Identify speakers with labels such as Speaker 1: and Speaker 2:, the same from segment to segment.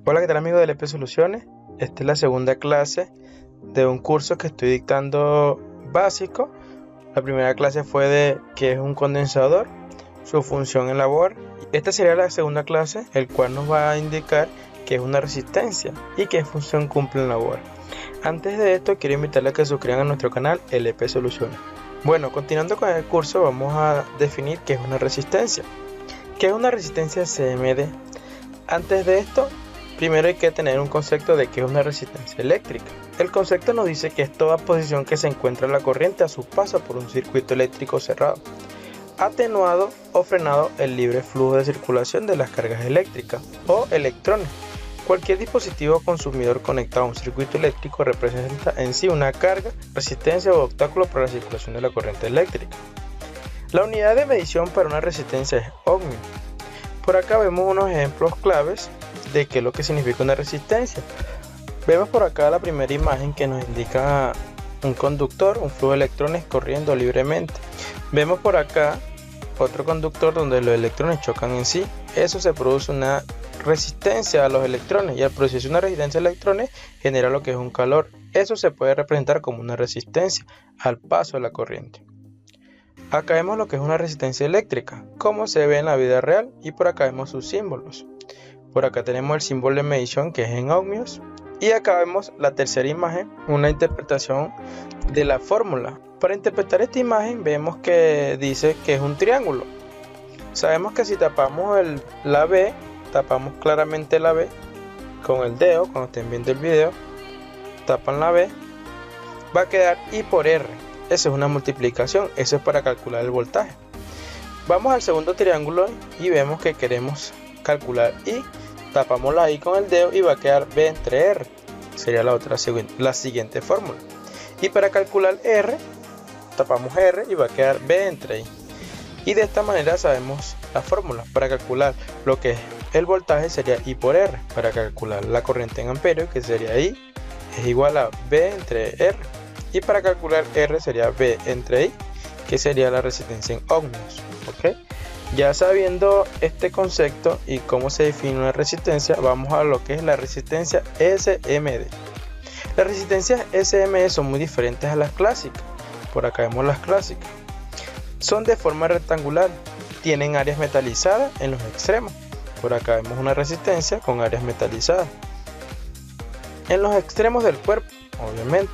Speaker 1: Hola, ¿qué tal amigos de LP Soluciones? Esta es la segunda clase de un curso que estoy dictando básico. La primera clase fue de qué es un condensador, su función en la board. Esta sería la segunda clase, el cual nos va a indicar qué es una resistencia y qué función cumple en la board. Antes de esto, quiero invitarles a que se suscriban a nuestro canal LP Soluciones. Bueno, continuando con el curso, vamos a definir qué es una resistencia. ¿Qué es una resistencia CMD? Antes de esto, primero hay que tener un concepto de qué es una resistencia eléctrica. El concepto nos dice que es toda posición que se encuentra la corriente a su paso por un circuito eléctrico cerrado, atenuado o frenado el libre flujo de circulación de las cargas eléctricas o electrones. Cualquier dispositivo consumidor conectado a un circuito eléctrico representa en sí una carga, resistencia o obstáculo para la circulación de la corriente eléctrica. La unidad de medición para una resistencia es ohmio. Por acá vemos unos ejemplos claves de qué es lo que significa una resistencia. Vemos por acá la primera imagen que nos indica un conductor, un flujo de electrones corriendo libremente. Vemos por acá otro conductor donde los electrones chocan en sí. Eso se produce una resistencia a los electrones, y al producirse una resistencia a electrones genera lo que es un calor. Eso se puede representar como una resistencia al paso de la corriente. Acá vemos lo que es una resistencia eléctrica, como se ve en la vida real, y por acá vemos sus símbolos. Por acá tenemos el símbolo de medición que es en ohmios, y acá vemos la tercera imagen, una interpretación de la fórmula. Para interpretar esta imagen vemos que dice que es un triángulo. Sabemos que si tapamos la B, tapamos claramente la B con el dedo, cuando estén viendo el video, tapan la B, va a quedar I por R. Eso es una multiplicación, eso es para calcular el voltaje. Vamos al segundo triángulo y vemos que queremos calcular I. Tapamos la I con el dedo y va a quedar B entre R. Sería la siguiente fórmula. Y para calcular R, tapamos R y va a quedar B entre I. Y de esta manera sabemos la fórmula. Para calcular lo que es el voltaje sería I por R. Para calcular la corriente en amperios, que sería I, es igual a B entre R. Y para calcular R sería B entre I, que sería la resistencia en ohmios. ¿Ok? Ya sabiendo este concepto y cómo se define una resistencia, vamos a lo que es la resistencia SMD. Las resistencias SMD son muy diferentes a las clásicas. Por acá vemos las clásicas. Son de forma rectangular, tienen áreas metalizadas en los extremos. Por acá vemos una resistencia con áreas metalizadas en los extremos del cuerpo, obviamente,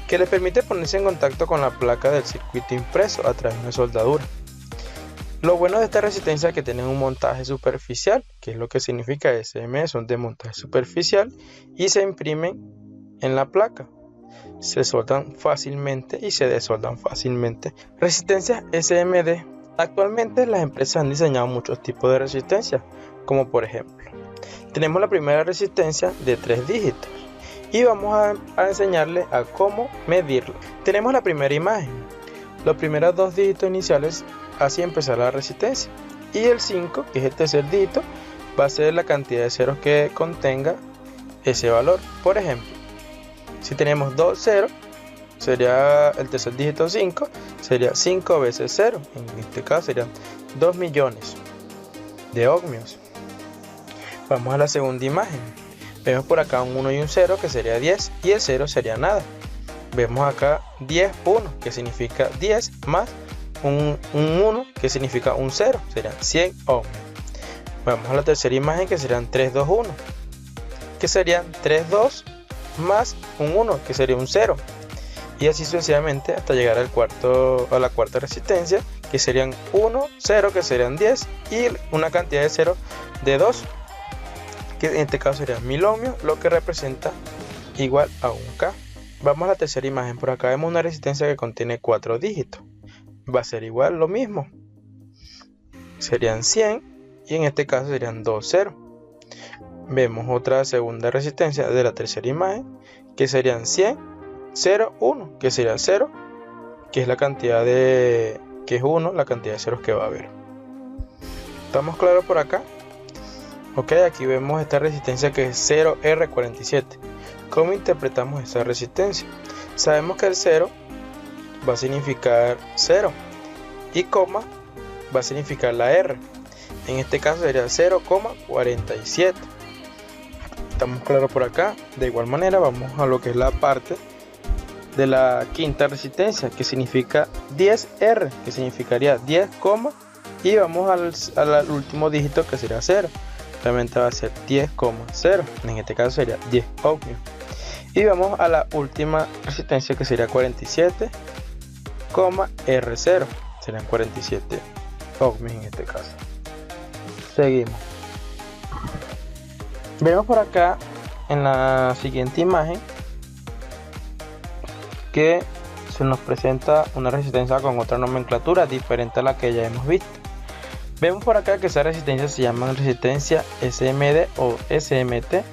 Speaker 1: que le permite ponerse en contacto con la placa del circuito impreso a través de una soldadura. Lo bueno de esta resistencia es que tienen un montaje superficial, que es lo que significa SMD, son de montaje superficial y se imprimen en la placa. Se soldan fácilmente y se desoldan fácilmente. Resistencias SMD. Actualmente las empresas han diseñado muchos tipos de resistencias, como por ejemplo, tenemos la primera resistencia de 3 dígitos y vamos a enseñarles a cómo medirla. Tenemos la primera imagen, los primeros 2 dígitos iniciales, así empezará la resistencia, y el 5, que es el tercer dígito, va a ser la cantidad de ceros que contenga ese valor. Por ejemplo, si tenemos 2 ceros, sería el tercer dígito 5, sería 5 veces 0, en este caso serían 2 millones de ohmios. Vamos a la segunda imagen, vemos por acá un 1 y un 0 que sería 10, y el 0 sería nada. Vemos acá 10, 1, que significa 10 más un 1 que significa un 0, serían 100 ohmios. Vamos a la tercera imagen que serían 3, 2, 1, que serían 3, 2 más un 1 que sería un 0, y así sucesivamente hasta llegar a la cuarta resistencia, que serían 1, 0 que serían 10 y una cantidad de 0 de 2, que en este caso sería 1000 ohmios, lo que representa igual a 1K. Vamos a la tercera imagen, por acá vemos una resistencia que contiene 4 dígitos, va a ser igual lo mismo, serían 100 y en este caso serían 2 ceros. Vemos otra segunda resistencia de la tercera imagen que serían 100, 0, 1, que sería 0, que es la cantidad de, que es 1, la cantidad de ceros que va a haber. ¿Estamos claros por acá? Ok, aquí vemos esta resistencia que es 0R47. ¿Cómo interpretamos esa resistencia? Sabemos que el 0 va a significar 0 y coma va a significar la R. En este caso sería 0,47. Estamos claros por acá. De igual manera vamos a lo que es la parte de la quinta resistencia, que significa 10R, que significaría 10, y vamos al último dígito, que será 0. Realmente va a ser 10,0, en este caso sería 10 ohmios. Y vamos a la última resistencia, que sería 47,R0, serían 47 ohmios en este caso. Seguimos. Vemos por acá en la siguiente imagen que se nos presenta una resistencia con otra nomenclatura diferente a la que ya hemos visto. Vemos por acá que esa resistencia se llama resistencia SMD o SMT,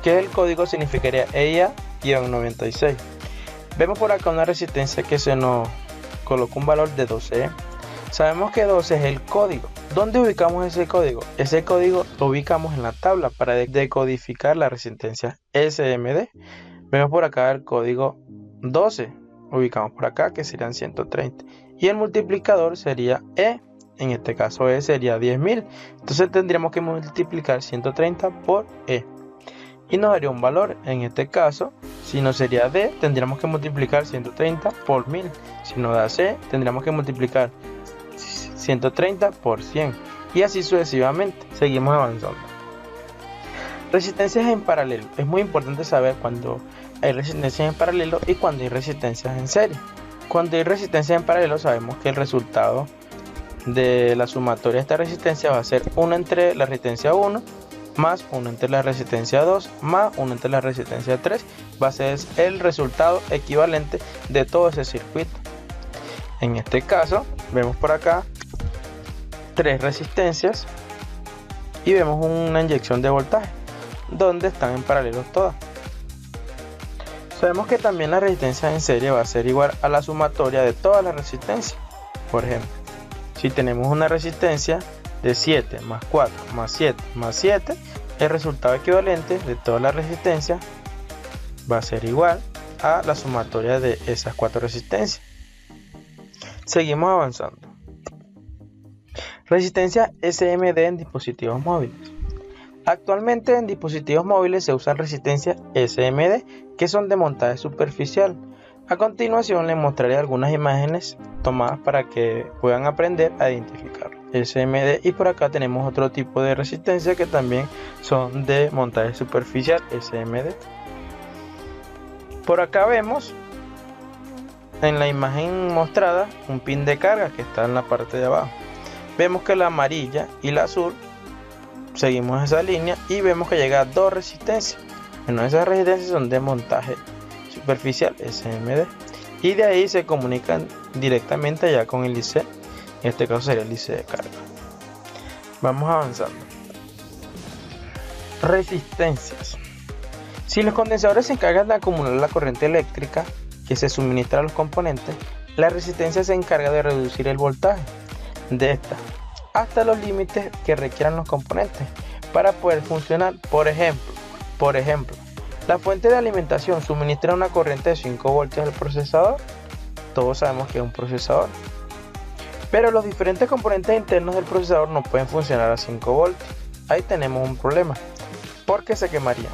Speaker 1: que el código significaría EIA-96. Vemos por acá una resistencia que se nos coloca un valor de 12. Sabemos que 12 es el código. ¿Dónde ubicamos ese código? Ese código lo ubicamos en la tabla para decodificar la resistencia SMD. Vemos por acá el código 12, ubicamos por acá, que serían 130, y el multiplicador sería E, en este caso E sería 10.000, entonces tendríamos que multiplicar 130 por E y nos daría un valor. En este caso, si no sería D, tendríamos que multiplicar 130 por 1000, si no da C, tendríamos que multiplicar 130 por 100, y así sucesivamente. Seguimos avanzando. Resistencias en paralelo. Es muy importante saber cuando hay resistencias en paralelo y cuando hay resistencias en serie. Cuando hay resistencias en paralelo, sabemos que el resultado de la sumatoria de esta resistencia va a ser 1 entre la resistencia 1 más 1 entre la resistencia 2 más 1 entre la resistencia 3. Va a ser el resultado equivalente de todo ese circuito. En este caso, vemos por acá 3 resistencias y vemos una inyección de voltaje donde están en paralelo todas. Sabemos que también la resistencia en serie va a ser igual a la sumatoria de todas las resistencias. Por ejemplo, si tenemos una resistencia de 7 más 4 más 7 más 7, el resultado equivalente de todas las resistencias va a ser igual a la sumatoria de esas 4 resistencias. Seguimos avanzando. Resistencia SMD en dispositivos móviles. Actualmente en dispositivos móviles se usan resistencias SMD, que son de montaje superficial. A continuación les mostraré algunas imágenes tomadas para que puedan aprender a identificar SMD, y por acá tenemos otro tipo de resistencia que también son de montaje superficial SMD. Por acá vemos en la imagen mostrada un pin de carga que está en la parte de abajo. Vemos que la amarilla y la azul seguimos esa línea y vemos que llega a 2 resistencias. Bueno, esas resistencias son de montaje superficial SMD, y de ahí se comunican directamente ya con el IC. En este caso sería el IC de carga. Vamos avanzando. Resistencias. Si los condensadores se encargan de acumular la corriente eléctrica que se suministra a los componentes, la resistencia se encarga de reducir el voltaje de esta hasta los límites que requieran los componentes para poder funcionar. Por ejemplo, la fuente de alimentación suministra una corriente de 5 voltios al procesador. Todos sabemos que es un procesador, pero los diferentes componentes internos del procesador no pueden funcionar a 5 voltios. Ahí tenemos un problema, porque se quemarían.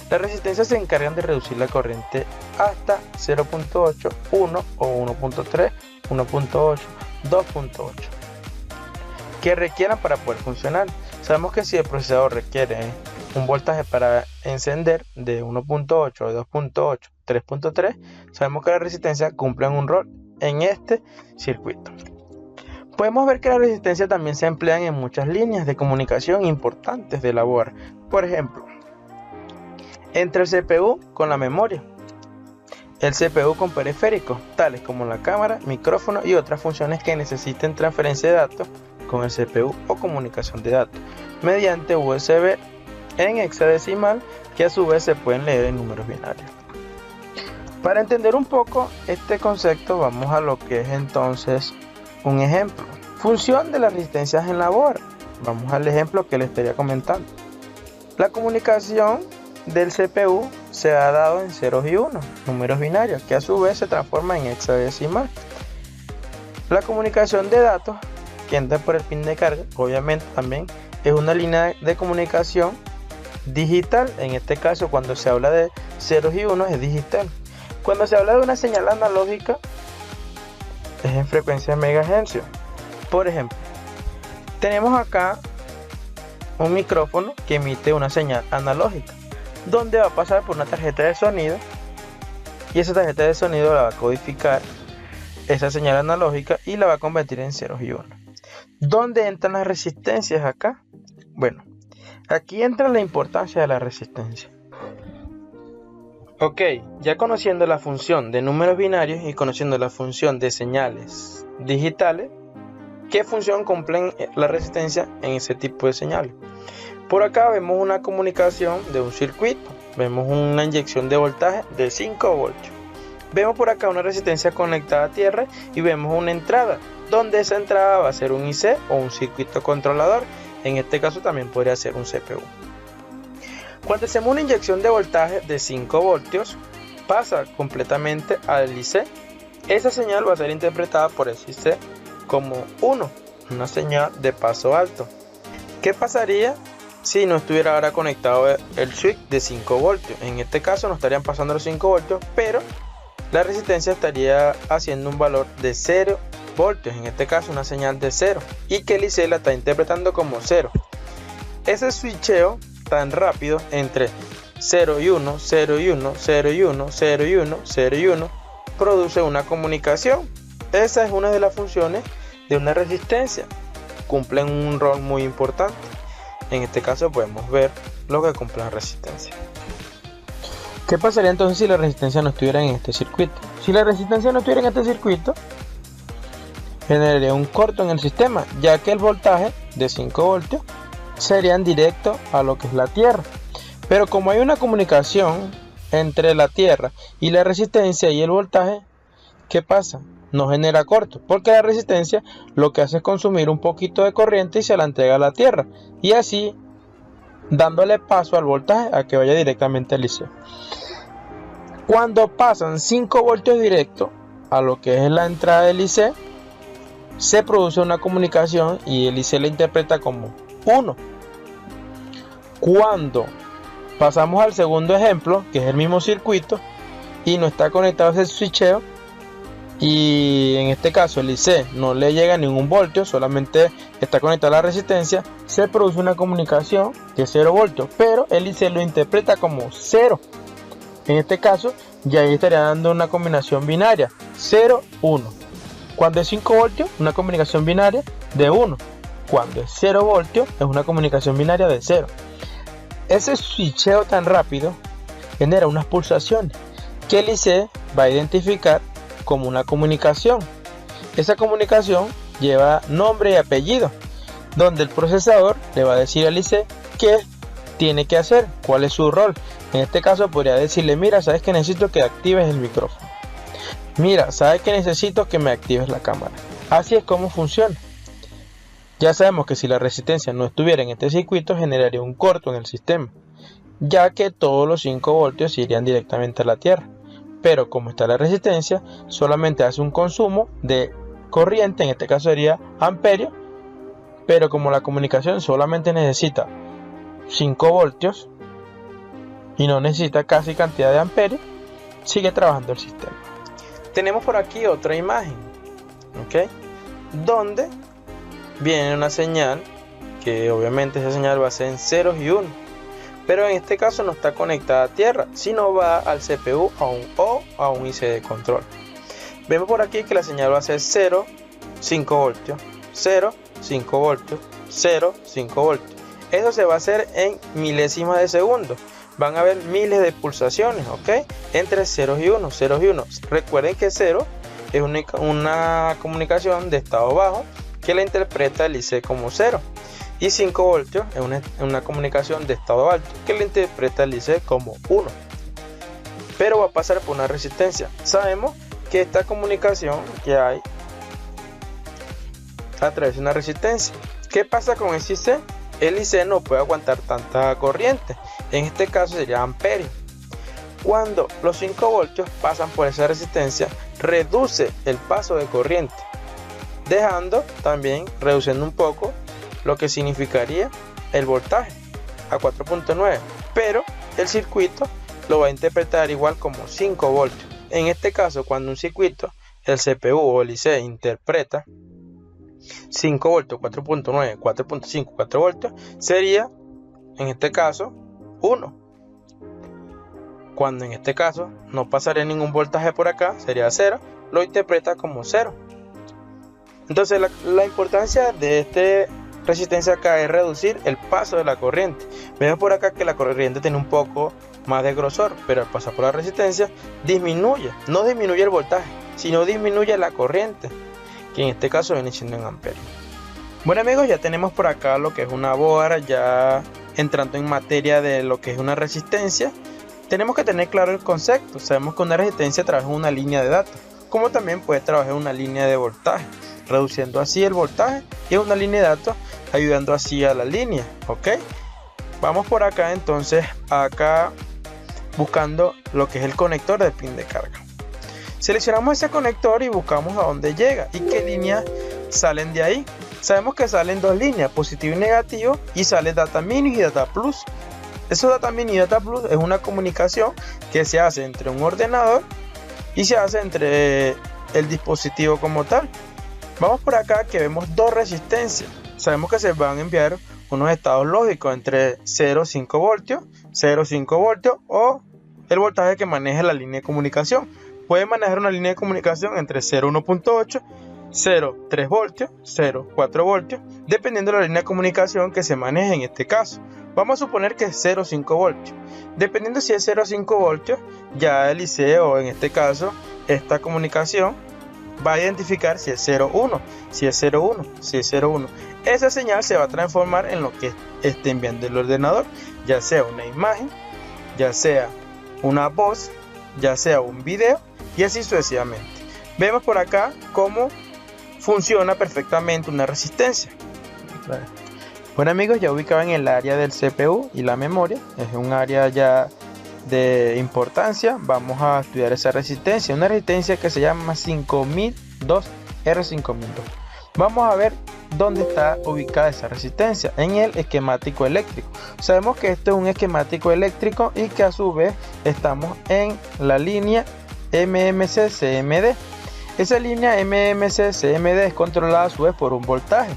Speaker 1: Las resistencias se encargan de reducir la corriente hasta 0.8, 1 o 1.3, 1.8, 2.8 que requieran para poder funcionar. Sabemos que si el procesador requiere un voltaje para encender de 1.8, 2.8, 3.3, sabemos que las resistencias cumplen un rol en este circuito. Podemos ver que las resistencias también se emplean en muchas líneas de comunicación importantes de la board. Por ejemplo, entre el CPU con la memoria, el CPU con periféricos, tales como la cámara, micrófono y otras funciones que necesiten transferencia de datos con el CPU, o comunicación de datos mediante USB en hexadecimal, que a su vez se pueden leer en números binarios. Para entender un poco este concepto, vamos a lo que es entonces un ejemplo. Función de las resistencias en la board. Vamos al ejemplo que les estaría comentando. La comunicación del CPU se ha dado en ceros y unos, números binarios, que a su vez se transforman en hexadecimal. La comunicación de datos que entra por el pin de carga, obviamente también es una línea de comunicación digital. En este caso, cuando se habla de ceros y unos, es digital. Cuando se habla de una señal analógica, es en frecuencia megahercios. Por ejemplo, tenemos acá un micrófono que emite una señal analógica, donde va a pasar por una tarjeta de sonido, y esa tarjeta de sonido la va a codificar esa señal analógica y la va a convertir en ceros y unos. ¿Dónde entran las resistencias acá? Bueno, aquí entra la importancia de la resistencia. Ok, ya conociendo la función de números binarios y conociendo la función de señales digitales, ¿qué función cumplen la resistencia en ese tipo de señales? Por acá vemos una comunicación de un circuito, vemos una inyección de voltaje de 5 voltios. Vemos por acá una resistencia conectada a tierra y vemos una entrada, donde esa entrada va a ser un IC o un circuito controlador. En este caso también podría ser un CPU. Cuando hacemos una inyección de voltaje de 5 voltios, pasa completamente al IC. Esa señal va a ser interpretada por el IC como 1, una señal de paso alto. ¿Qué pasaría si no estuviera ahora conectado el switch de 5 voltios? En este caso no estarían pasando los 5 voltios, pero la resistencia estaría haciendo un valor de 0 voltios, en este caso una señal de 0, y que el IC la está interpretando como 0. Ese switcheo tan rápido entre 0 y 1, 0 y 1, 0 y 1, 0 y 1, 0 y 1, produce una comunicación. Esa es una de las funciones de una resistencia. Cumplen un rol muy importante. En este caso podemos ver lo que cumple la resistencia. ¿Qué pasaría entonces si la resistencia no estuviera en este circuito? Si la resistencia no estuviera en este circuito, generaría un corto en el sistema, ya que el voltaje de 5 voltios sería en directo a lo que es la tierra. Pero como hay una comunicación entre la tierra y la resistencia y el voltaje, ¿qué pasa? No genera corto, porque la resistencia lo que hace es consumir un poquito de corriente y se la entrega a la tierra, y así dándole paso al voltaje a que vaya directamente al IC. Cuando pasan 5 voltios directos a lo que es la entrada del IC, se produce una comunicación y el IC la interpreta como 1. Cuando pasamos al segundo ejemplo, que es el mismo circuito y no está conectado a ese switcheo, y en este caso el IC no le llega ningún voltio, solamente está conectada a la resistencia, se produce una comunicación de 0 voltios, pero el IC lo interpreta como 0. En este caso ya ahí estaría dando una combinación binaria 0, 1. Cuando es 5 voltios, una comunicación binaria de 1. Cuando es 0 voltios, es una comunicación binaria de 0. Ese switcheo tan rápido genera unas pulsaciones que el IC va a identificar como una comunicación. Esa comunicación lleva nombre y apellido, donde el procesador le va a decir al IC qué tiene que hacer, cuál es su rol. En este caso podría decirle: mira, sabes que necesito que actives el micrófono, mira, sabes que necesito que me actives la cámara. Así es como funciona. Ya sabemos que si la resistencia no estuviera en este circuito, generaría un corto en el sistema, ya que todos los 5 voltios irían directamente a la tierra. Pero como está la resistencia, solamente hace un consumo de corriente, en este caso sería amperios, pero como la comunicación solamente necesita 5 voltios y no necesita casi cantidad de amperios, sigue trabajando el sistema. Tenemos por aquí otra imagen, ¿ok? Donde viene una señal, que obviamente esa señal va a ser en ceros y unos, pero en este caso no está conectada a tierra, sino va al CPU o a un IC de control. Vemos por aquí que la señal va a ser 0, 5 voltios, 0, 5 voltios, 0, 5 voltios. Eso se va a hacer en milésimas de segundo. Van a haber miles de pulsaciones, ¿ok? Entre ceros y unos, ceros y unos. Recuerden que 0 es una comunicación de estado bajo que la interpreta el IC como 0. Y 5 voltios es una comunicación de estado alto que le interpreta el IC como 1. Pero va a pasar por una resistencia. Sabemos que esta comunicación que hay a través de una resistencia. ¿Qué pasa con ese IC? El IC no puede aguantar tanta corriente. En este caso sería amperio. Cuando los 5 voltios pasan por esa resistencia, reduce el paso de corriente, dejando también reduciendo un poco lo que significaría el voltaje a 4.9. pero el circuito lo va a interpretar igual como 5 voltios. En este caso, cuando un circuito, el CPU o el IC interpreta 5 voltios, 4.9, 4.5, 4 voltios, sería en este caso 1. Cuando en este caso no pasaría ningún voltaje por acá, sería 0, lo interpreta como 0. Entonces la importancia de esta resistencia acá es reducir el paso de la corriente. Vemos por acá que la corriente tiene un poco más de grosor, pero al pasar por la resistencia disminuye, no disminuye el voltaje, sino disminuye la corriente, que en este caso viene siendo en amperios. Bueno amigos, ya tenemos por acá lo que es una board, ya entrando en materia de lo que es una resistencia. Tenemos que tener claro el concepto. Sabemos que una resistencia trabaja en una línea de datos, como también puede trabajar en una línea de voltaje, reduciendo así el voltaje, y en una línea de datos ayudando así a la línea. Ok, vamos por acá entonces, acá buscando lo que es el conector de pin de carga. Seleccionamos ese conector y buscamos a dónde llega y qué líneas salen de ahí. Sabemos que salen dos líneas, positivo y negativo, y sale data minus y data plus. Eso data minus y data plus es una comunicación que se hace entre un ordenador y se hace entre el dispositivo como tal. Vamos por acá que vemos dos resistencias. Sabemos que se van a enviar unos estados lógicos entre 0,5 voltios, 0,5 voltios o el voltaje que maneje la línea de comunicación. Puede manejar una línea de comunicación entre 0,1.8, 0,3 voltios, 0,4 voltios, dependiendo de la línea de comunicación que se maneje en este caso. Vamos a suponer que es 0,5 voltios. Dependiendo si es 0,5 voltios, ya el IC o en este caso esta comunicación va a identificar si es 0,1, si es 0,1, si es 0,1. Esa señal se va a transformar en lo que esté enviando el ordenador, ya sea una imagen, ya sea una voz, ya sea un video y así sucesivamente. Vemos por acá cómo funciona perfectamente una resistencia. Bueno amigos, ya ubicado en el área del CPU y la memoria, es un área ya de importancia. Vamos a estudiar esa resistencia, una resistencia que se llama 5002 R5002. Vamos a ver dónde está ubicada esa resistencia, en el esquemático eléctrico. Sabemos que esto es un esquemático eléctrico y que a su vez estamos en la línea MMC-CMD. Esa línea MMC-CMD es controlada a su vez por un voltaje,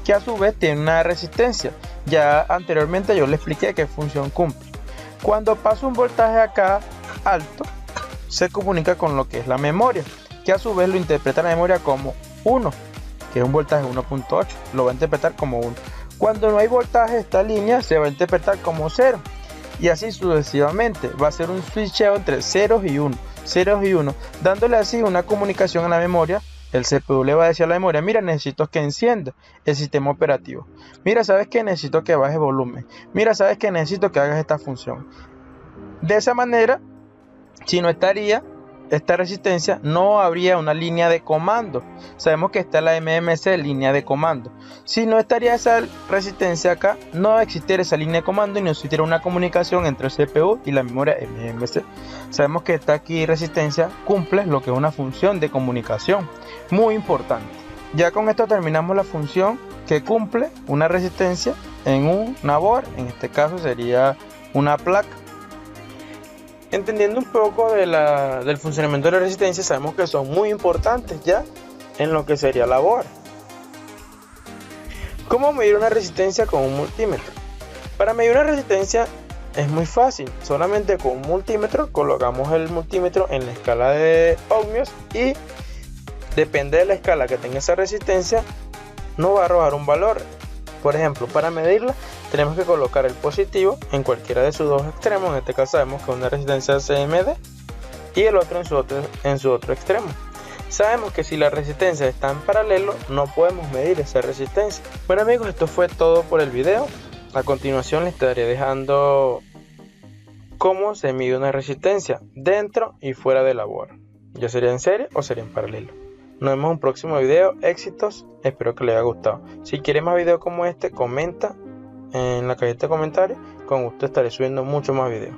Speaker 1: que a su vez tiene una resistencia. Ya anteriormente yo le expliqué qué función cumple. Cuando pasa un voltaje acá alto, se comunica con lo que es la memoria, que a su vez lo interpreta la memoria como 1, que es un voltaje 1.8, lo va a interpretar como 1. Cuando no hay voltaje, esta línea se va a interpretar como 0, y así sucesivamente. Va a ser un switcheo entre 0 y 1, 0 y 1, dándole así una comunicación a la memoria. El CPU le va a decir a la memoria: mira, necesito que encienda el sistema operativo. Mira, sabes que necesito que baje volumen. Mira, sabes que necesito que hagas esta función. De esa manera, si no estaría esta resistencia, no habría una línea de comando. Sabemos que está la MMC, línea de comando. Si no estaría esa resistencia acá, no existiera esa línea de comando y no existiera una comunicación entre el CPU y la memoria MMC. Sabemos que esta aquí resistencia cumple lo que es una función de comunicación muy importante. Ya con esto terminamos la función que cumple una resistencia en una board. En este caso sería una placa. Entendiendo un poco del funcionamiento de la resistencia, sabemos que son muy importantes ya en lo que sería la board. ¿Cómo medir una resistencia con un multímetro? Para medir una resistencia es muy fácil. Solamente con un multímetro colocamos el multímetro en la escala de ohmios y depende de la escala que tenga esa resistencia, nos va a arrojar un valor. Por ejemplo, para medirla tenemos que colocar el positivo en cualquiera de sus dos extremos. En este caso sabemos que una resistencia CMD y el otro en su otro extremo. Sabemos que si la resistencia está en paralelo, no podemos medir esa resistencia. Bueno amigos, esto fue todo por el video. A continuación les estaré dejando cómo se mide una resistencia dentro y fuera de la board. ¿Ya sería en serie o sería en paralelo? Nos vemos en un próximo video. Éxitos, espero que les haya gustado. Si quieres más videos como este, comenta en la cajita de comentarios. Con gusto estaré subiendo muchos más videos.